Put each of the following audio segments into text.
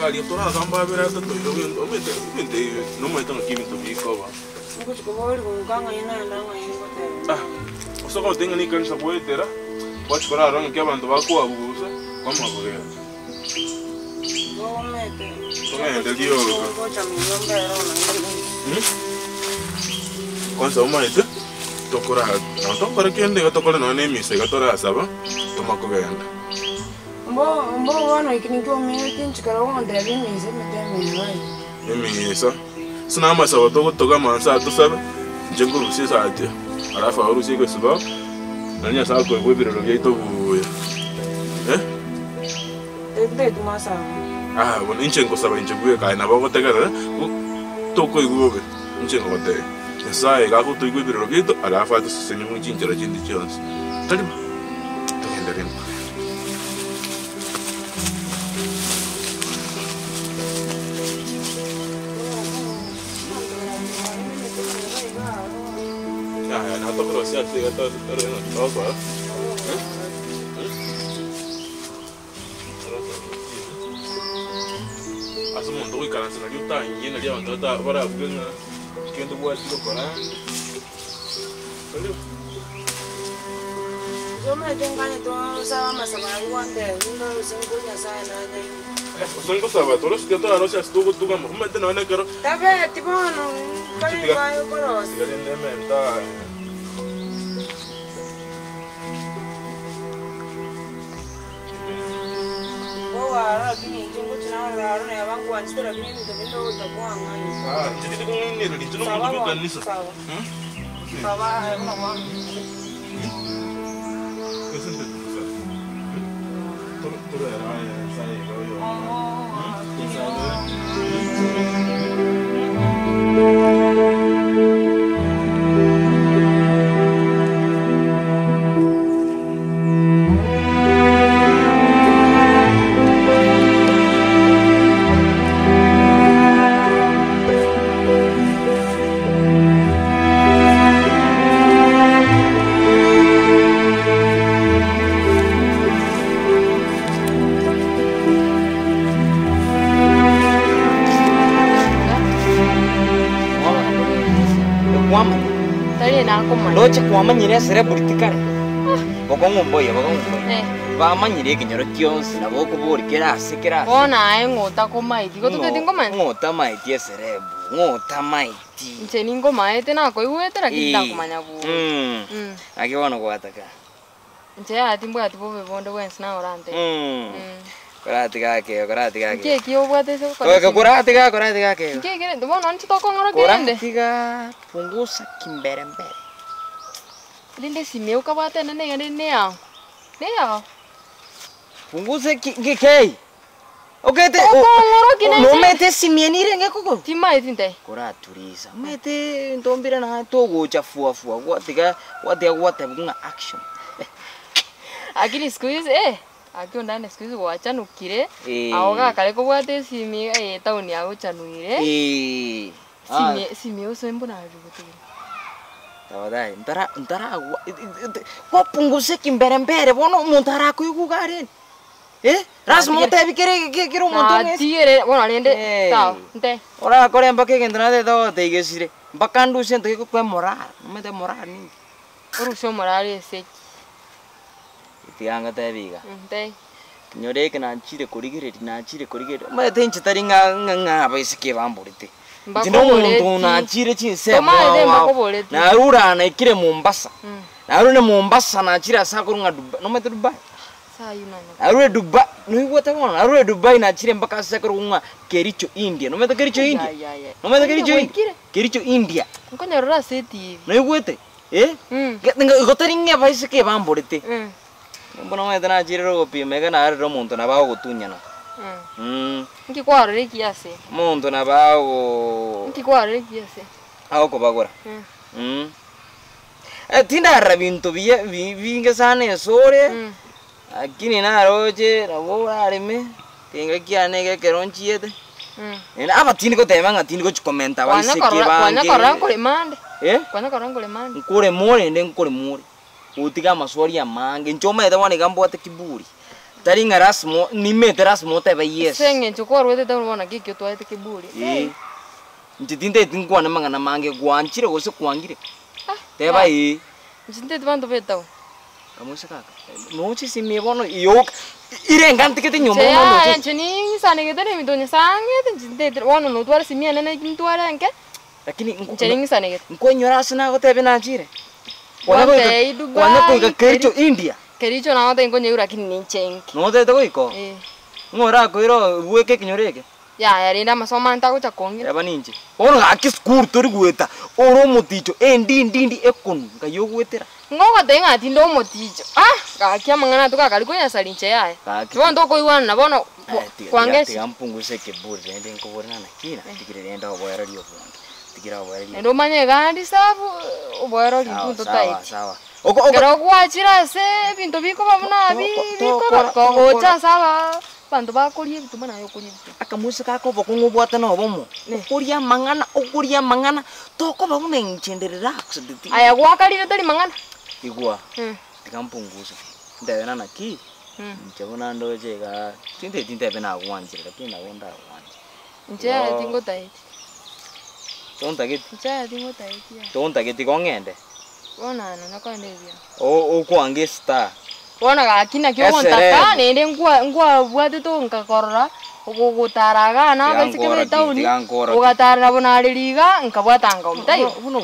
ali tora kamba bera to yo viendo mente no me tengo que vinto biko ba. Ngo chikobori kunganga ina ndanga ingote. Usoko tenga ni kanisa poetera. Watch kora ron ke abantu bako abuza kwama bugera. Gomete. Gomete dio. Ngocha miyombe rona. Kwanza umaite tokora no tokora kende gatokora no nemise gatora asaba tomakogenda. Mbo wano ikiniko miyete nchikara wonde bimise meteme wai. Emisa. Sina masaba toga mansa tosabe. Jenguru sisa ate. Arafa harusi ko suba. Nanya sa ko bwebiro lo byeito buya. Ebe tumasa. Bueno inchengo saba inchebuye kai na bago tegara. Toko igube. Inchengo bate. Esa ega ko tuigwe biro lo byeito arafa to senyo mu chinchera chindi chons. Tali. Togenda ren. Na to pero si ate ga to no to. Asa mundo ko ikaransa na yuta yena lya ndata bara bwenga kendo bwa silo kora. Kalo. Zoma jengane to sawa masaba wonde ndo singunya sana ne. Songo saba toros que toda noche estuvo tu gamo. Mete no ne kero. Tabe tibono kali bayo koros. Gale menta. Ara kini jengo chana raro ne abangu anstera kini ndo utakuanga ni. Jadi ko ni ro dito no mo kanisa. Sawa mama. Kesente tu sa. Toro era sai yo. Loche kwamanyire sere politika. Bokongo boya ba manyire kinyoro kyonse nabo kuburikira asikira. Ona aye ngota ko maiti. Ko tuketi ngoma. Ngota maiti serebu. Ngota maiti. Nche ningo maete na ko iwetera kita kumanya bu. Ake wana kwataka. Nche ati mbwa ati bobe bondo wensi na orante. Korati kake. Nche kiyo bwate so. Korati kake. Nche kire ndo non chito ko ngoro kende. Korati punguza kimberembere. Linde simeu kabate na nea. Nea. Punguza kikei. Okete. No mete simienire ngekoko. Timai tinte. Koraturiza. Mete ndombira na togo chafua. Watiga bunga action. Akili squeeze akio ndane squeeze wachanukire. Aoga kale ko bwate simi tauni ago chanuire. Simeu so mbona rugutu. Tawada ntara kwa punguze kimberembere bono muntara kuyugaren. Rasmo tebi kire montone. Tiere bueno alende ta nte. Ora kore mbake gendana de do teigesire. Bakandu sente ko kwe moral. Mete moral ni. Orusho moral ese. Tianga tebiga. Nte. Nyore kana chire korigere. Mete nchitari nga baisike bamburite. Jino muntu na chire chinse na rura na ikire Mombasa. Na rune Mombasa na chire asakurunga Dubai. No mete Dubai. Arure Dubai. No iwata wana. Arure Dubai na chire mpaka asakurunga Kericho India. No mete Kericho India. No mete Kericho India. Nkonya rura seti. No iwete. Gotaringa baisike bamborete. Mbona mete na chire ropi mega na arure muntu na bago gutunyana. Nkikwaro kiasi. Muntu na bago. Nkikwaro kiasi. Aho kubagora. Tinda rabinto vinga sana sore. Akini na roje rabo areme. Tenga kiane ke keronchiete. Aba tini ko temanga tini ko komenta wa iseke bange. Kwanya karango le mande. Kwanya karango le mande. Kure more nden kure more. Utiga maswali ya mange. Nchoma eda wane gambo ate kiburi. Taringa rasmo ni mete rasmo te ba yes. Senge chukor wete ta bona kikyo to ate kiburi. Ntitinde tinkwana mangana mange gwanchire gose kwangire. Te ba Ntinde twanto beta. Kamusa kaka. No chi simi bono yo irengante ke tinyo mono. Ya chini sane ke tene midonya sange ntinde wono no twara simi anene kintwara enke. Lakini chini sane ke. Nkonyora sana go tebe na chire. Kwana ko Kericho India. Kericho na ote ngonye ura kini chenki. No te to iko. Ngora ko iro rueke kinyoreke. Ya rinda masoma ntako chakongi. Ya baninje. Ono akis kurtori gueta. Oro moticho ndi ekon ngayo guetera. Ngoka tenga tindo moticho. Gakia mangana tuka kaliko ya salinche yae. Tuwa ndoko iwana na bono kwangesi. Tigampunguse keburi rende nkobora na kina. Tikire renda oboyara lyo bonge. Tikira oboyara lyo. Ndo manye gandi sabu oboyara lyo punto taiti. Sawa. Kero kuachira se bintu biko babuna biko kogocha saba. Bantu bakorie bitu bana yokorie bitu. Akamusa kako bokongo bwata no bomo. Okuria mangana toko babuna inchenderera kusuditi. Aya gwakalire tari mangana. Igwa. Tikampunguza. Ndabena naki. Nchabona ndoje ga tinte bena gwanjira lakini nawonda gwanje. Nje tingo taiti. Tonta geti. Nje tingo taiti. Tonta geti kongende. Ona nakwandebia. Okwange star. Bona gakina kyo kontaka nende ngwa bwate to nkakorora ukugutaraga na basikebe tauni ugatara bonaririga nkabwatanga umtayo buno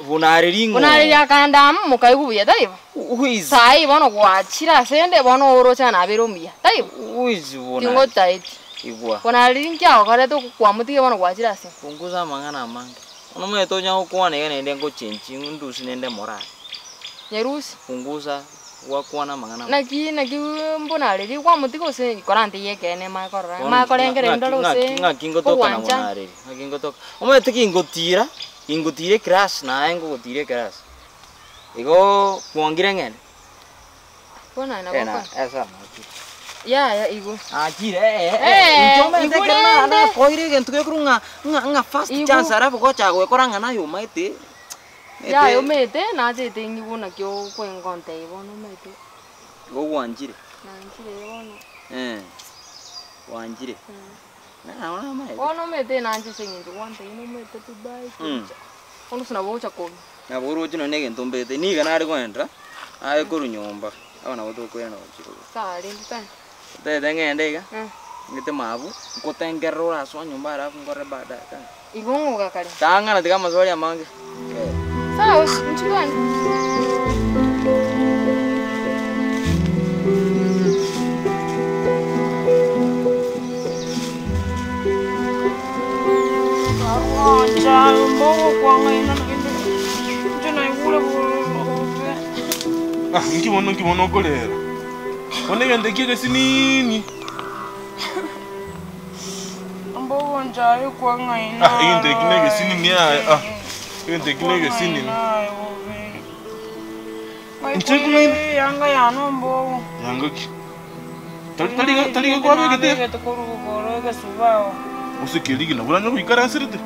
bonariringo bonaririga kandam mukaigubuya tayo uizi sai bono gwachira sende bono orocha na birumia tayo uizi bona tingo taiti igwa bonariringa okare to kwamutige bono gwachira se punguza mangana mange ono mweto nya ukwane nende ngo chenchi ndusi nende mora nyerusi punguza wakwana mangana naki mbona riri kwa mutiko se korante yekene makorengere ndoro se ngakingo toka na monare ngakingo toka omete kingotira ingotire crash na engo gotire crash igo kuangire ngene bona na boko esa ya igo ajire njomete kana na koire gentu kekrunga nga fast chance ara boko chagwe koranga nayo maite ya yo mete na je tengi bona kyo kwengonte bono mete go wanjire bono wanjire na ona mai bono mete na je sengi wante ino mete tu bai ono sina bocha ko na boro jino nege ntombete ni kana ari kwendra aye koru nyomba abana boto kwena ochiro sa rindu tan te ngende ga ngite mabu ngotengerora so nyomba ara ngore bada ka igongo gakare tanga na tiga mazori amange sawa mchukani Nkimono kolera. Onege ndekike sinini. Mbogo njayo kwa ngaina. Inde kinege sinini ya. Inde kinege sinini. Nchekule yanga yano mbogo. Yanga ki. Tali kwa bege te. Tukuru boroga subao. Usikiligi na bulanya kuikara sirite.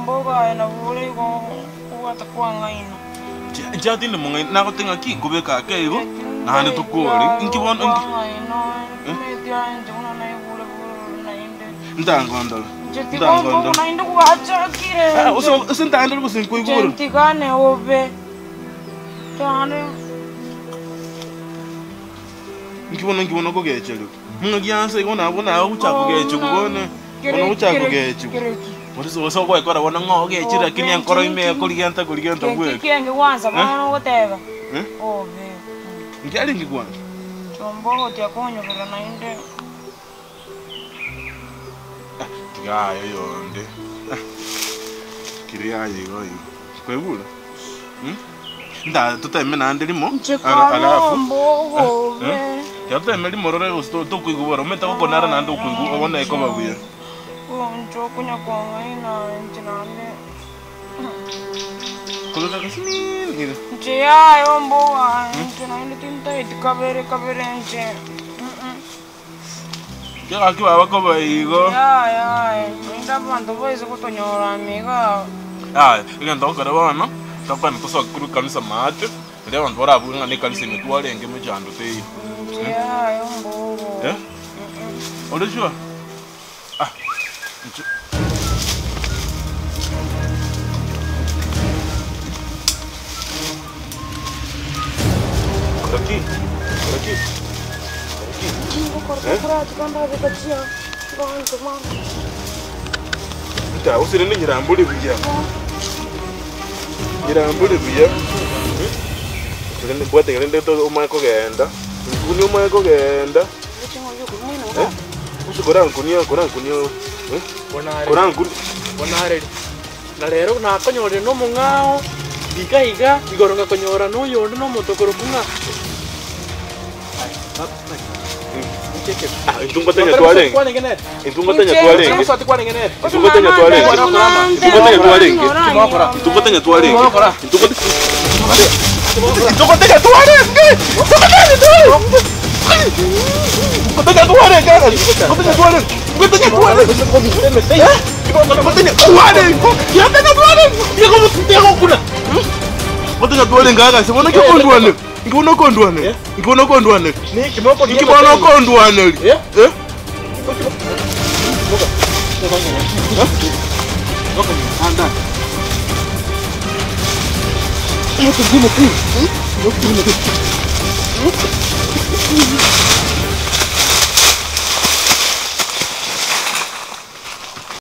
Mbogo ayana bule ko kuwata kwa ngaina. Jadi ni mongai na ko tenga ki ko be ka ke ibo. Na hande to ko ri. Inki won inki. Ndangondol. Ndangondol. Na indu kuacha kire. Usinta andol ko sin ko igoro. Ntikane obe. Tane. Inki won ko ge chelo. Munga gianse ko na bona ucha ko ge chu ko ne. Bona ucha ko ge chu. Por eso voy agora wana ngo ge chira kini ankoro ime kuligenta bwe. Kenge wanza bana woteva. Obe. Ngi ali ngi kwanza. Chombo tia konyo pero na inde. Ya yo nde. Kiri aje go yo. Kwebula. Nda tuteme na ndeli mo. Alafu. Mbogo. Ya tuteme li morore usto to kuigubora meta ko nara na ndo kuigu ona eko babuya. Kunya kwa ngaina ntinane. Koloka kasini. Nje ya yombo ntinane tinta itikabere nje. Ya akiwa bako baigo. Ya. Nda bantu boize kutonyora amiga. Igenda okara bana. Takwana kuso kuru kamisa mate. Leo ndo bora bunga ne kalise mitwale ngeke mejando te. Yeah, yombo. Eh? Ode sure? Ah. Aqui. Vou cortar o prato quando a vida tinha. Vai, tomar. Tá, você nem irambule buja. Irambule buja. Ngende buat ngende to umay ko genda. Kuni umay ko genda. Eh? Usu korang kunio. Eh? Korang kun. Bonare. Na rero na konyore no mungao. Higa igoronga konyora no yondo no motokoro bunga. Ah, itu katanya tuareng. Itu katanya tuareng. Itu katanya tuareng. Itu katanya tuareng. Ngibona kondwane. Eh? Anda.